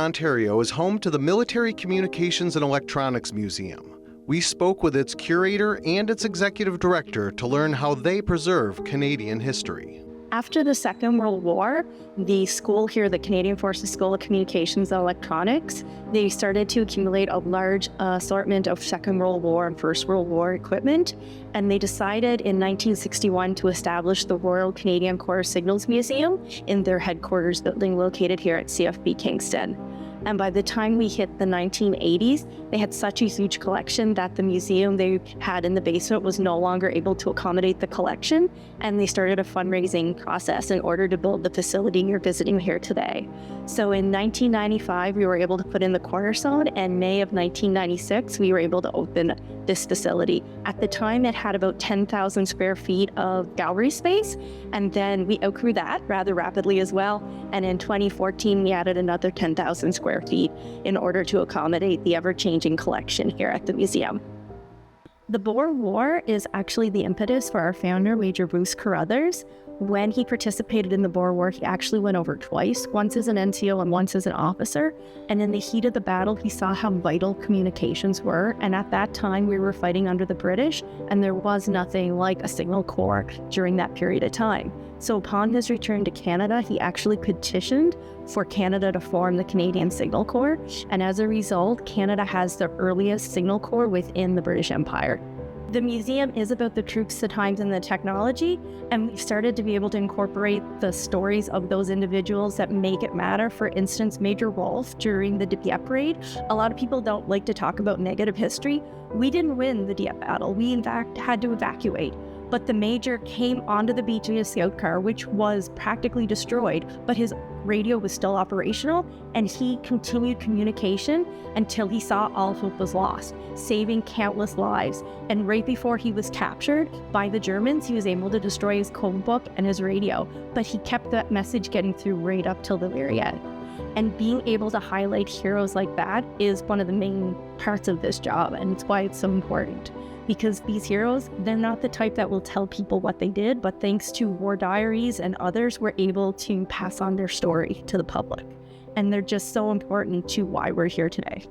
Ontario is home to the Military Communications and Electronics Museum. We spoke with its curator and its executive director to learn how they preserve Canadian history. After the Second World War, the school here, the Canadian Forces School of Communications and Electronics, they started to accumulate a large assortment of Second World War and First World War equipment, and they decided in 1961 to establish the Royal Canadian Corps Signals Museum in their headquarters building located here at CFB Kingston. And by the time we hit the 1980s, they had such a huge collection that the museum they had in the basement was no longer able to accommodate the collection, and they started a fundraising process in order to build the facility you're visiting here today. So in 1995, we were able to put in the cornerstone, and May of 1996, we were able to open this facility. At the time, it had about 10,000 square feet of gallery space, and then we outgrew that rather rapidly as well. And in 2014, we added another 10,000 square feet in order to accommodate the ever-changing collection here at the museum. The Boer War is actually the impetus for our founder, Major Bruce Carruthers. When he participated in the Boer War, he actually went over twice, once as an NCO and once as an officer. And in the heat of the battle, he saw how vital communications were. And at that time, we were fighting under the British, and there was nothing like a signal corps during that period of time. So upon his return to Canada, he actually petitioned for Canada to form the Canadian Signal Corps. And as a result, Canada has the earliest signal corps within the British Empire. The museum is about the troops, the times, and the technology, and we've started to be able to incorporate the stories of those individuals that make it matter. For instance, Major Wolfe during the Dieppe raid. A lot of people don't like to talk about negative history. We didn't win the Dieppe battle. We, in fact, had to evacuate. But the Major came onto the beach in his scout car, which was practically destroyed, but his radio was still operational, and he continued communication until he saw all hope was lost, saving countless lives. And right before he was captured by the Germans, he was able to destroy his code book and his radio, but he kept that message getting through right up till the very end. And being able to highlight heroes like that is one of the main parts of this job, and it's why it's so important. Because these heroes, they're not the type that will tell people what they did, but thanks to war diaries and others, we're able to pass on their story to the public. And they're just so important to why we're here today.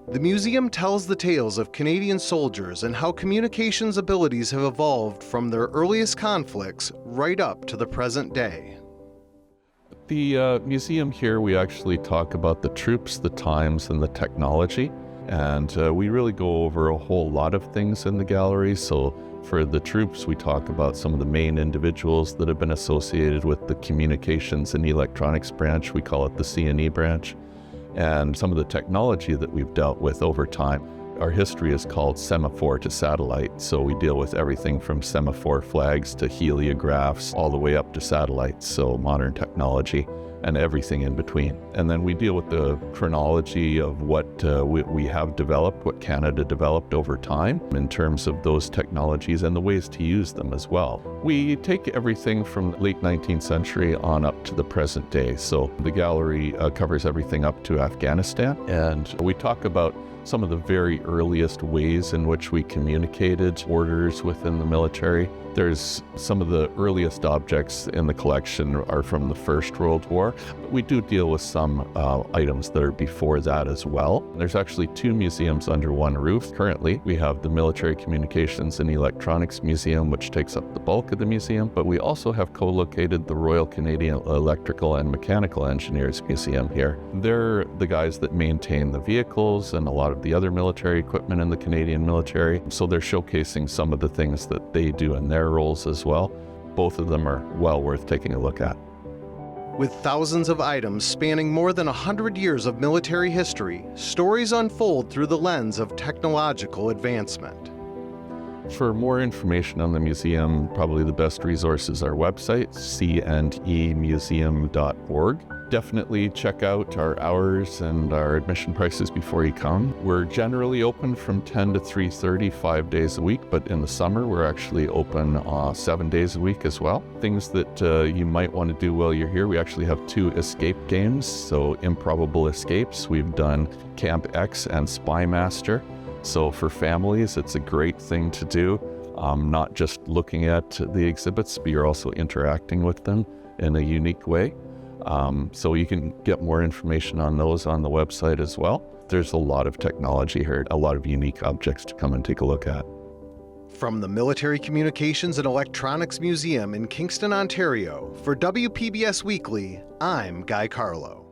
The museum tells the tales of Canadian soldiers and how communications abilities have evolved from their earliest conflicts right up to the present day. The museum here, we actually talk about the troops, the times, and the technology. And we really go over a whole lot of things in the gallery. So for the troops, we talk about some of the main individuals that have been associated with the communications and electronics branch. We call it the C&E branch. And some of the technology that we've dealt with over time. Our history is called semaphore to satellite. So we deal with everything from semaphore flags to heliographs, all the way up to satellites. So modern technology and everything in between. And then we deal with the chronology of what we have developed, what Canada developed over time in terms of those technologies and the ways to use them as well. We take everything from the late 19th century on up to the present day. So the gallery covers everything up to Afghanistan, and we talk about some of the very earliest ways in which we communicated orders within the military. There's some of the earliest objects in the collection are from the First World War, but we do deal with some items that are before that as well. There's actually two museums under one roof. Currently, we have the Military Communications and Electronics Museum, which takes up the bulk of the museum, but we also have co-located the Royal Canadian Electrical and Mechanical Engineers Museum here. They're the guys that maintain the vehicles and a lot of the other military equipment in the Canadian military, so they're showcasing some of the things that they do in their roles as well. Both of them are well worth taking a look at. With thousands of items spanning more than 100 years of military history, stories unfold through the lens of technological advancement. For more information on the museum, probably the best resource is our website, cndemuseum.org. Definitely check out our hours and our admission prices before you come. We're generally open from 10 to 3:30, 5 days a week, but in the summer we're actually open 7 days a week as well. Things that you might want to do while you're here, we actually have 2 escape games, so improbable escapes. We've done Camp X and Spy Master. So for families, it's a great thing to do, not just looking at the exhibits, but you're also interacting with them in a unique way. So you can get more information on those on the website as well. There's a lot of technology here, a lot of unique objects to come and take a look at. From the Military Communications and Electronics Museum in Kingston, Ontario, for WPBS Weekly, I'm Guy Carlo.